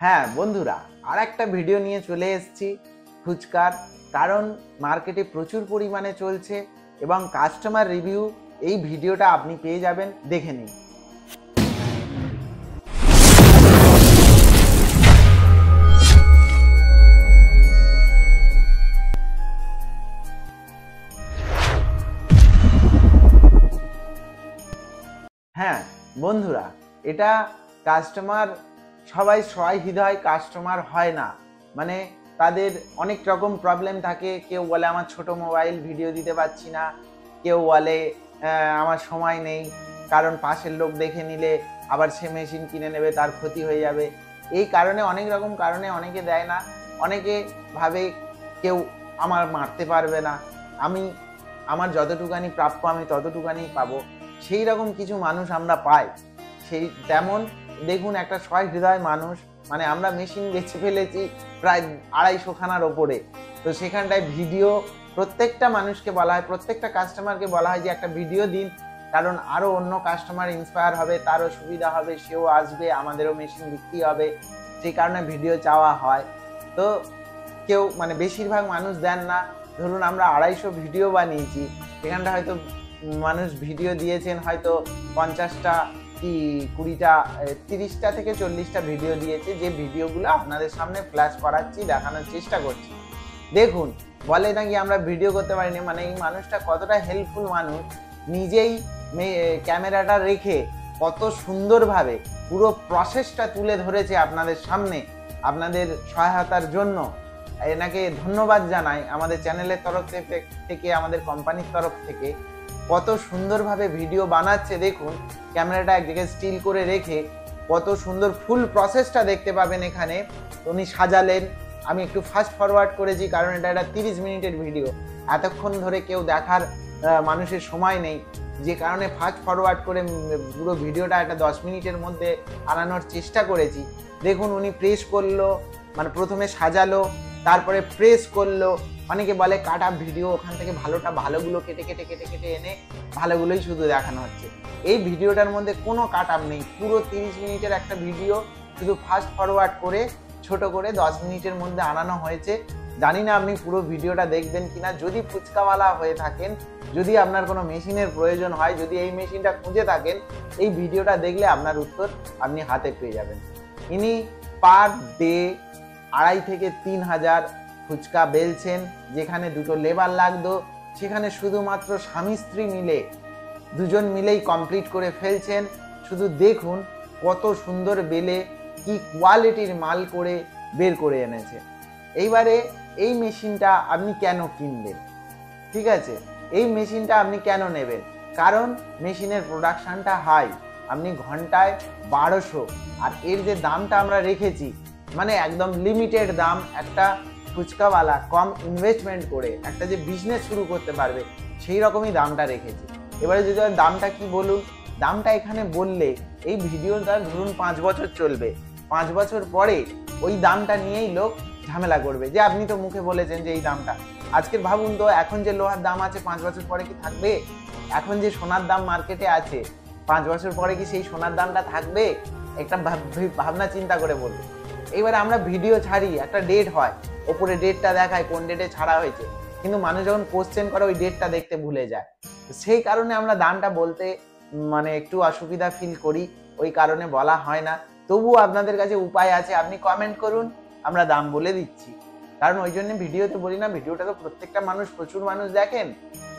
হ্যাঁ বন্ধুরা, আর একটা ভিডিও নিয়ে চলে এসেছি ফুচকার। কারণ মার্কেটে প্রচুর পরিমাণে চলছে এবং কাস্টমার রিভিউ এই ভিডিওটা আপনি পেয়ে যাবেন, দেখে নিন। হ্যাঁ বন্ধুরা, এটা কাস্টমার সবাই হৃদয় কাস্টমার হয় না। মানে তাদের অনেক রকম প্রবলেম থাকে। কেউ বলে আমার ছোট মোবাইল, ভিডিও দিতে পারছি না। কেউ বলে আমার সময় নেই, কারণ পাশের লোক দেখে নিলে আবার সে মেশিন কিনে নেবে, তার ক্ষতি হয়ে যাবে। এই কারণে অনেক রকম কারণে অনেকে দেয় না। অনেকে ভাবে কেউ আমার মারতে পারবে না, আমার যতটুকানি প্রাপ্য আমি ততটুকানি পাবো। সেই রকম কিছু মানুষ আমরা পাই। তেমন দেখুন, একটা হৃদয় মানুষ, মানে আমরা মেশিন বেছে ফেলেছি প্রায় 250 খানার ওপরে। তো সেখানটায় ভিডিও প্রত্যেকটা মানুষকে বলা হয়, প্রত্যেকটা কাস্টমারকে বলা হয় যে একটা ভিডিও দিন, কারণ আরও অন্য কাস্টমার ইন্সপায়ার হবে, তারও সুবিধা হবে, সেও আসবে, আমাদেরও মেশিন বিক্রি হবে। সেই কারণে ভিডিও চাওয়া হয়। তো কেউ বেশিরভাগ মানুষ দেন না। ধরুন আমরা 250 ভিডিও বানিয়েছি, সেখানটা হয়তো মানুষ ভিডিও দিয়েছেন হয়তো 50টা কি 20টা, 30টা থেকে 40টা ভিডিও দিয়েছে, যে ভিডিওগুলো আপনাদের সামনে ফ্ল্যাশ করাচ্ছি, দেখানোর চেষ্টা করছি। দেখুন, বলে নাকি আমরা ভিডিও করতে পারিনি। মানে এই মানুষটা কতটা হেল্পফুল মানুষ, নিজেই ক্যামেরাটা রেখে কত সুন্দরভাবে পুরো প্রসেসটা তুলে ধরেছে আপনাদের সামনে, আপনাদের সহায়তার জন্য। এনাকে ধন্যবাদ জানাই আমাদের চ্যানেলের তরফ থেকে, আমাদের কোম্পানির তরফ থেকে। কত সুন্দরভাবে ভিডিও বানাচ্ছে দেখুন, ক্যামেরাটা এক জায়গায় স্টিল করে রেখে কত সুন্দর ফুল প্রসেসটা দেখতে পাবেন এখানে। উনি সাজালেন, আমি একটু ফাস্ট ফরওয়ার্ড করেছি কারণ এটা একটা 30 মিনিটের ভিডিও, এতক্ষণ ধরে কেউ দেখার মানুষের সময় নেই, যে কারণে ফাস্ট ফরওয়ার্ড করে পুরো ভিডিওটা একটা 10 মিনিটের মধ্যে আনানোর চেষ্টা করেছি। দেখুন উনি প্রেস করলো, প্রথমে সাজালো, তারপরে প্রেস করলো। অনেকে বলে কাট আপ ভিডিও, ওখান থেকে ভালোগুলো কেটে কেটে কেটে কেটে এনে ভালোগুলোই শুধু দেখানো হচ্ছে। এই ভিডিওটার মধ্যে কোনো কাট আপ নেই, পুরো 30 মিনিটের একটা ভিডিও শুধু ফাস্ট ফরওয়ার্ড করে ছোট করে 10 মিনিটের মধ্যে আনানো হয়েছে। জানি না আপনি পুরো ভিডিওটা দেখবেন কিনা। যদি ফুচকাওয়ালা হয়ে থাকেন, যদি আপনার কোনো মেশিনের প্রয়োজন হয়, যদি এই মেশিনটা খুঁজে থাকেন, এই ভিডিওটা দেখলে আপনার উত্তর আপনি হাতে পেয়ে যাবেন। ইনি পার ডে 2,500 থেকে 3,000 ফুচকা বেলছেন। যেখানে 2টো লেবার লাগতো, সেখানে শুধুমাত্র স্বামী স্ত্রী মিলে 2জন মিলেই কমপ্লিট করে ফেলছেন। শুধু দেখুন কত সুন্দর বেলে, কি কোয়ালিটির মাল করে বের করে এনেছে। এইবারে এই মেশিনটা আপনি কেন কিনবেন? ঠিক আছে, এই মেশিনটা আপনি কেন নেবেন? কারণ মেশিনের প্রোডাকশনটা হাই, আপনি ঘন্টায় 1200, আর এর যে দামটা আমরা রেখেছি একদম লিমিটেড দাম। একটা ফুচকাওয়ালা কম ইনভেস্টমেন্ট করে একটা যে বিজনেস শুরু করতে পারবে, সেই রকমই দামটা রেখেছি। এবারে যদি দামটা কি বলুন, দামটা এখানে বললে এই ভিডিওটা ধরুন 5 বছর চলবে, 5 বছর পরে ওই দামটা নিয়েই লোক ঝামেলা করবে যে আপনি তো মুখে বলেছেন যে এই দামটা। আজকের ভাবুন তো, এখন যে লোহার দাম আছে 5 বছর পরে কি থাকবে? এখন যে সোনার দাম মার্কেটে আছে, 5 বছর পরে কি সেই সোনার দামটা থাকবে? একটা ভাবনা চিন্তা করে বলবে। এবারে আমরা ভিডিও ছাড়ি, একটা ডেট হয়, ওপরে ডেটটা দেখায় কোন ডেটে ছাড়া হয়েছে, কিন্তু মানুষ যখন কোশ্চেন করে ওই ডেটটা দেখতে ভুলে যায়। সেই কারণে আমরা দামটা বলতে একটু অসুবিধা ফিল করি, ওই কারণে বলা হয় না। তবুও আপনাদের কাছে উপায় আছে, আপনি কমেন্ট করুন, আমরা দাম বলে দিচ্ছি। কারণ ওই জন্য ভিডিওতে বলি না, ভিডিওটা তো প্রত্যেকটা প্রচুর মানুষ দেখেন,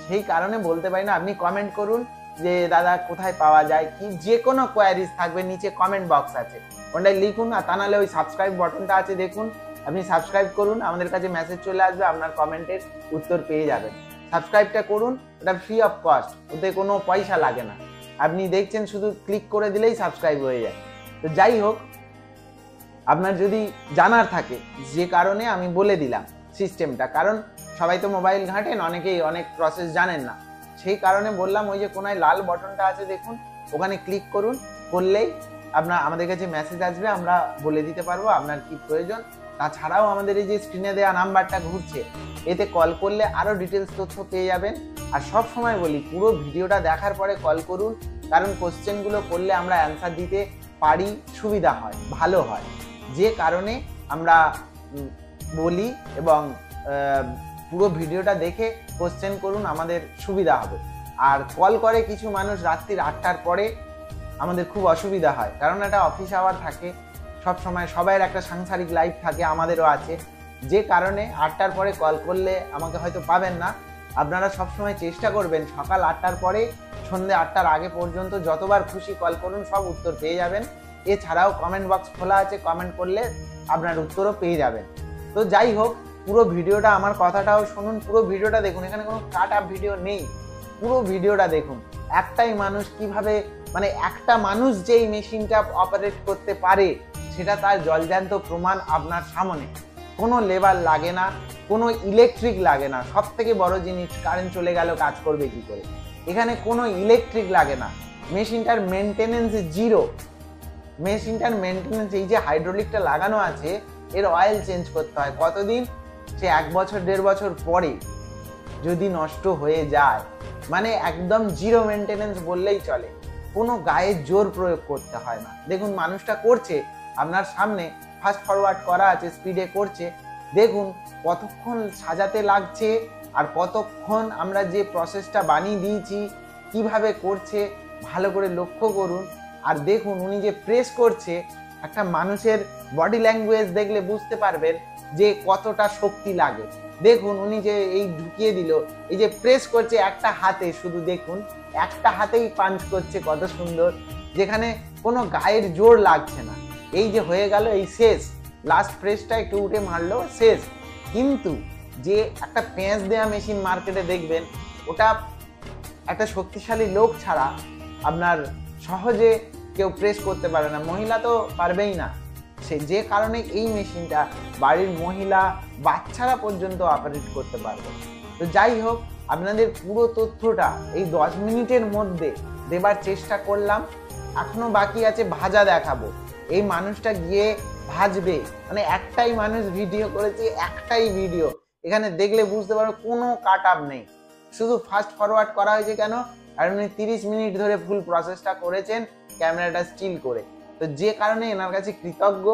সেই কারণে বলতে পারি না। আপনি কমেন্ট করুন যে দাদা কোথায় পাওয়া যায়, কি যে কোনো কোয়ারিজ থাকবে, নিচে কমেন্ট বক্স আছে, ওটাই লিখুন। আর তা নাহলে ওই সাবস্ক্রাইব বাটনটা আছে দেখুন, আপনি সাবস্ক্রাইব করুন, আমাদের কাছে মেসেজ চলে আসবে, আপনার কমেন্টের উত্তর পেয়ে যাবেন। সাবস্ক্রাইবটা করুন, ওটা ফ্রি অফ কস্ট, ওতে কোনো পয়সা লাগে না। আপনি দেখছেন শুধু ক্লিক করে দিলেই সাবস্ক্রাইব হয়ে যায়। তো যাই হোক, আপনার যদি জানার থাকে, যে কারণে আমি বলে দিলাম সিস্টেমটা, কারণ সবাই তো মোবাইল ঘাঁটেন, অনেকেই অনেক প্রসেস জানেন না, সেই কারণে বললাম। ওই যে কোনায় লাল বাটনটা আছে দেখুন, ওখানে ক্লিক করুন, করলেই আমাদের কাছে মেসেজ আসবে, আমরা বলে দিতে পারবো আপনার কি প্রয়োজন। তাছাড়াও আমাদের এই যে স্ক্রিনে দেওয়া নাম্বারটা ঘুরছে, এতে কল করলে আরও ডিটেলস তথ্য পেয়ে যাবেন। আর সব সময় বলি, পুরো ভিডিওটা দেখার পরে কল করুন, কারণ কোশ্চেনগুলো করলে আমরা অ্যান্সার দিতে পারি, সুবিধা হয়, ভালো হয়। যে কারণে আমরা বলি এবং পুরো ভিডিওটা দেখে কোশ্চেন করুন, আমাদের সুবিধা হবে। আর কল করে কিছু মানুষ রাত্রির 8টার পরে, আমাদের খুব অসুবিধা হয়, কারণ একটা অফিস আওয়ার থাকে, সব সময় সবাইয়ের একটা সাংসারিক লাইফ থাকে, আমাদেরও আছে। যে কারণে 8টার পরে কল করলে আমাকে হয়তো পাবেন না। আপনারা সবসময় চেষ্টা করবেন সকাল 8টার পরে সন্ধ্যে 8টার আগে পর্যন্ত যতবার খুশি কল করুন, সব উত্তর পেয়ে যাবেন। এছাড়াও কমেন্ট বক্স খোলা আছে, কমেন্ট করলে আপনার উত্তরও পেয়ে যাবেন। তো যাই হোক, পুরো ভিডিওটা, আমার কথাটাও শুনুন, পুরো ভিডিওটা দেখুন, এখানে কোনো কাট আপ ভিডিও নেই, পুরো ভিডিওটা দেখুন। একটাই মানুষ কিভাবে, মানে একটা মানুষ যেই মেশিনটা অপারেট করতে পারে সেটা তার জলজ্যান্ত প্রমাণ আপনার সামনে। কোনো লেবার লাগে না, কোনো ইলেকট্রিক লাগে না, সব থেকে বড় জিনিস, কারেন্ট চলে গেল কাজ করবে কি করে, এখানে কোনো ইলেকট্রিক লাগে না। মেশিনটার মেনটেনেন্স জিরো, মেশিনটার মেনটেনেন্স, এই যে হাইড্রোলিকটা লাগানো আছে এর অয়েল চেঞ্জ করতে হয় কতদিন, সে 1 বছর 1.5 বছর পরে যদি নষ্ট হয়ে যায়, মানে একদম জিরো মেনটেনেন্স বললেই চলে। কোনো গায়ে জোর প্রয়োগ করতে হয় না। দেখুন মানুষটা করছে আপনার সামনে, ফাস্ট ফরওয়ার্ড করা আছে, স্পিডে করছে, দেখুন কতক্ষণ সাজাতে লাগছে আর কতক্ষণ আমরা যে প্রসেসটা বানিয়ে দিয়েছি কিভাবে করছে ভালো করে লক্ষ্য করুন। আর দেখুন উনি যে প্রেস করছে, একটা মানুষের বডি ল্যাঙ্গুয়েজ দেখলে বুঝতে পারবেন যে কতটা শক্তি লাগে। দেখুন উনি যে এই ঢুকিয়ে দিল, এই যে প্রেস করছে একটা হাতে, শুধু দেখুন একটা হাতেই পাঞ্চ করছে, কত সুন্দর, যেখানে কোনো গায়ের জোর লাগছে না। এই যে হয়ে গেল, এই শেষ, লাস্ট প্রেসটা একটু উঠে মারলো, শেষ। কিন্তু যে একটা পেঁচ দেওয়া মেশিন মার্কেটে দেখবেন, ওটা একটা শক্তিশালী লোক ছাড়া আপনার সহজে কেউ প্রেস করতে পারে না, মহিলা তো পারবেই না। যে কারণে এই মেশিনটা বাড়ির মহিলা, বাচ্চারা পর্যন্ত অপারেট করতে পারবে। তো যাই হোক, আপনাদের পুরো তথ্যটা এই 10 মিনিটের মধ্যে দেবার চেষ্টা করলাম। এখনো বাকি আছে ভাজা দেখাবো, এই মানুষটা গিয়ে ভাজবে, মানে একটাই মানুষ ভিডিও করেছে, একটাই ভিডিও, এখানে দেখলে বুঝতে পারো কোনো কাট আপ নেই, শুধু ফাস্ট ফরওয়ার্ড করা হয়েছে। কেন? কারণ উনি 30 মিনিট ধরে ফুল প্রসেসটা করেছেন ক্যামেরাটা স্টিল করে। তো যে কারণে এনার কাছে কৃতজ্ঞ,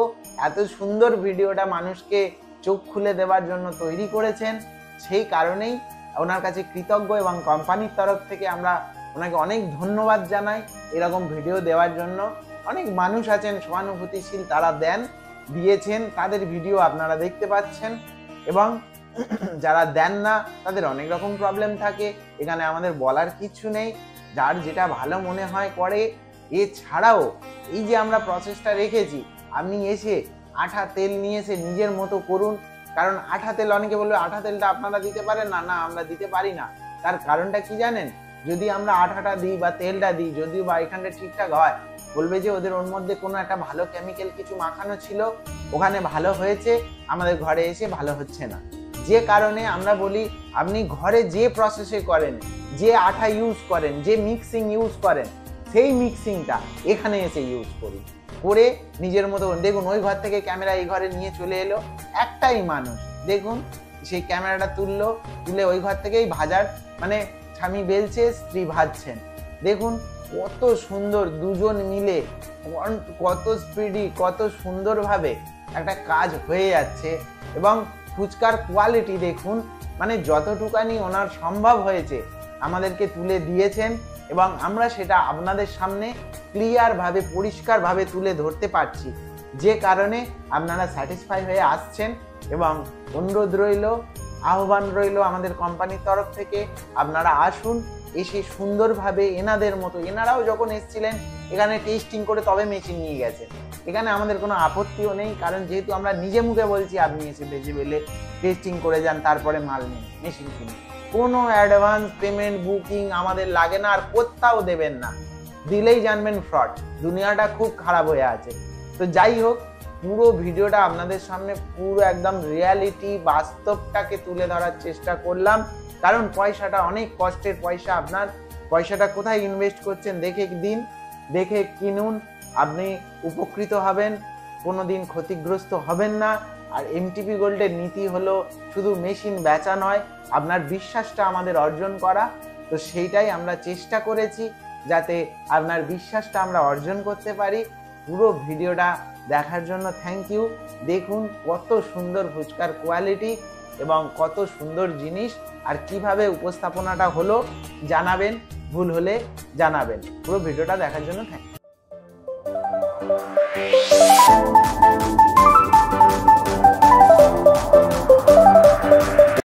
এত সুন্দর ভিডিওটা মানুষকে চোখ খুলে দেওয়ার জন্য তৈরি করেছেন, সেই কারণেই ওনার কাছে কৃতজ্ঞ। এবং কোম্পানির তরফ থেকে আমরা ওনাকে অনেক ধন্যবাদ জানাই এরকম ভিডিও দেওয়ার জন্য। অনেক মানুষ আছেন সহানুভূতিশীল, তারা দিয়েছেন, তাদের ভিডিও আপনারা দেখতে পাচ্ছেন। এবং যারা দেন না তাদের অনেক রকম প্রবলেম থাকে, এখানে আমাদের বলার কিছু নেই, যার যেটা ভালো মনে হয় করে। এছাড়াও এই যে আমরা প্রসেসটা রেখেছি, আপনি এসে আঠা তেল নিয়ে এসে নিজের মতো করুন। কারণ আঠা তেল, অনেকে বলবে আঠা তেলটা আপনারা দিতে পারেন না, না আমরা দিতে পারি না। তার কারণটা কি জানেন? যদি আমরা আঠাটা দিই বা তেলটা দিই, যদিও বা এখানটা ঠিকঠাক হয়, বলবে যে ওদের ওর মধ্যে কোনো একটা ভালো কেমিক্যাল কিছু মাখানো ছিল, ওখানে ভালো হয়েছে, আমাদের ঘরে এসে ভালো হচ্ছে না। যে কারণে আমরা বলি আপনি ঘরে যে প্রসেসে করেন, যে আঠা ইউজ করেন, যে মিক্সিং ইউজ করেন, সেই মিক্সিংটা এখানে এসে ইউজ করুন, করে নিজের মতো। দেখুন ওই ঘর থেকে ক্যামেরা এই ঘরে নিয়ে চলে এলো, একটাই মানুষ, দেখুন সেই ক্যামেরাটা তুলে ওই ঘর থেকেই ভাজার, মানে স্বামী বেলছে, স্ত্রী ভাজছেন। দেখুন কত সুন্দর, দুজন মিলে কত স্পিডি, কত সুন্দরভাবে একটা কাজ হয়ে যাচ্ছে। এবং ফুচকার কোয়ালিটি দেখুন, মানে যতটুকানি ওনার সম্ভব হয়েছে আমাদেরকে তুলে দিয়েছেন, এবং আমরা সেটা আপনাদের সামনে ক্লিয়ারভাবে, পরিষ্কারভাবে তুলে ধরতে পারছি। যে কারণে আপনারা স্যাটিসফাই হয়ে আসছেন। এবং অনুরোধ রইল, আহ্বান রইল আমাদের কোম্পানির তরফ থেকে, আপনারা আসুন, এসে সুন্দরভাবে এনাদের মতো, এনারাও যখন এসেছিলেন এখানে টেস্টিং করে তবে মেশিন নিয়ে গেছেন, এখানে আমাদের কোনো আপত্তিও নেই। কারণ যেহেতু আমরা নিজে মুখে বলছি, আপনি এসে বেজে বেলে টেস্টিং করে যান, তারপরে মাল নিন, মেশিন কিনুন। কোনো অ্যাডভান্স পেমেন্ট, বুকিং আমাদের লাগে না, আর কোথাও দেবেন না, দিলেই জানবেন ফ্রড। দুনিয়াটা খুব খারাপ হয়ে আছে। তো যাই হোক, পুরো ভিডিওটা আপনাদের সামনে পুরো একদম রিয়ালিটি, বাস্তবটাকে তুলে ধরার চেষ্টা করলাম। কারণ পয়সাটা অনেক কষ্টের পয়সা, আপনার পয়সাটা কোথায় ইনভেস্ট করছেন দেখে দিন, দেখে কিনুন, আপনি উপকৃত হবেন, কোনোদিন ক্ষতিগ্রস্ত হবেন না। আর এমটিপি গোল্ডের নীতি হলো শুধু মেশিন বেচা নয়, আপনার বিশ্বাসটা আমাদের অর্জন করা। তো সেইটাই আমরা চেষ্টা করেছি, যাতে আপনার বিশ্বাসটা আমরা অর্জন করতে পারি। পুরো ভিডিওটা দেখার জন্য থ্যাংক ইউ। দেখুন কত সুন্দর ফুচকার কোয়ালিটি এবং কত সুন্দর জিনিস, আর কিভাবে উপস্থাপনাটা হলো জানাবেন, ভুল হলে জানাবেন। পুরো ভিডিওটা দেখার জন্য থ্যাংক ইউ।